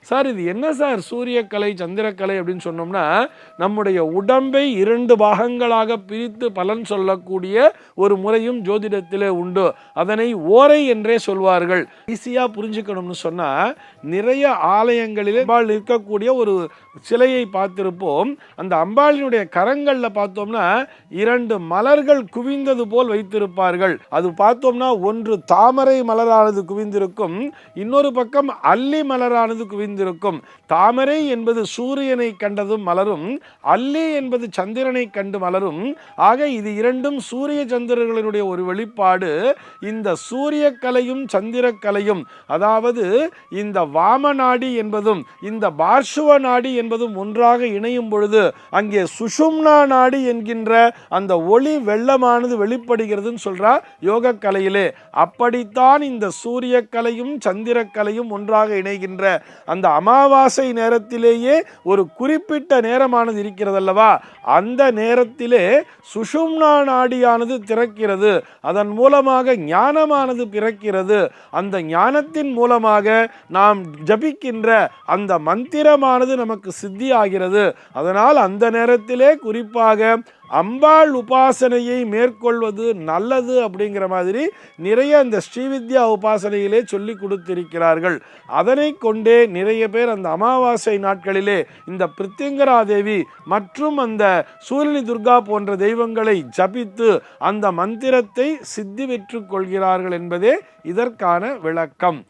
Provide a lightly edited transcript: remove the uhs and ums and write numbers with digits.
Sir இது என்ன sir சூரியக்கலை சந்திரக்கலை அப்படின்னு சொன்னோம்னா, நம்முடைய உடம்பை 2 பாகங்களாக பிரித்து பலன் சொல்லக்கூடிய ஒரு முறையும் ஜோதிடத்திலே உண்டு. அதனை ஓரை என்றே சொல்வார்கள். ஈஸியா புரிஞ்சுக்கணும்னு சொன்னா, நிறைய ஆலயங்களிலே அம்பாள் இருக்கக்கூடிய ஒரு சிலையை பார்த்திருப்போம். அந்த அம்பாளினுடைய கரங்கள்ல பார்த்தோம்னா 2 மலர்கள் குவிந்தது போல் வைத்திருப்பார்கள். அது பார்த்தோம்னா ஒன்று தாமரை மலரானது குவிந்திருக்கும், இன்னொரு பக்கம் அல்லி மலரானது குவிந்திருக்கும். தாமரை என்பது சூரியனை கண்டதும் மலரும், அல்லி என்பது சந்திரனை கண்டு மலரும். ஆக இது இரண்டும் சூரிய சந்திரர்களுடைய ஒரு வெளிப்பாடு. இந்த சூரிய கலையும் சந்திரக்கலையும், அதாவது இந்த வாம நாடி என்பதும் இந்த பார்ஷுவ நாடி என்பதும் ஒன்றாக இணையும் பொழுது அங்கே சுஷும்னா நாடி என்கின்ற அந்த ஒளி வெள்ளமானது வெளிப்படுகிறதுன்னு சொல்றார் யோக கலையிலே. அப்படித்தான் இந்த சூரிய கலையும் சந்திரக்கலையும் ஒன்றாக இணைகின்ற அந்த அமாவாசை நேரத்திலேயே ஒரு குறிப்பிட்ட நேரமானது இருக்கிறது அல்லவா, அந்த நேரத்திலே சுஷும்னா நாடியானது திறக்கிறது. அதன் மூலமாக ஞானமானது பிறக்கிறது. அந்த ஞானத்தின் மூலமாக நாம் ஜபிக்கின்ற அந்த மந்திரமானது நமக்கு சித்தி ஆகிறது. அதனால் அந்த நேரத்திலே குறிப்பாக அம்பாள் உபாசனையை மேற்கொள்வது நல்லது அப்படிங்கிற மாதிரி நிறைய இந்த ஸ்ரீவித்யா உபாசனையிலே சொல்லி கொடுத்திருக்கிறார்கள். அதனை கொண்டே நிறைய பேர் அந்த அமாவாசை நாட்களிலே இந்த பிரித்திங்கரா தேவி மற்றும் அந்த சூரியனி துர்கா போன்ற தெய்வங்களை ஜபித்து அந்த மந்திரத்தை சித்தி பெற்றுக் கொள்கிறார்கள் என்பதே இதற்கான விளக்கம்.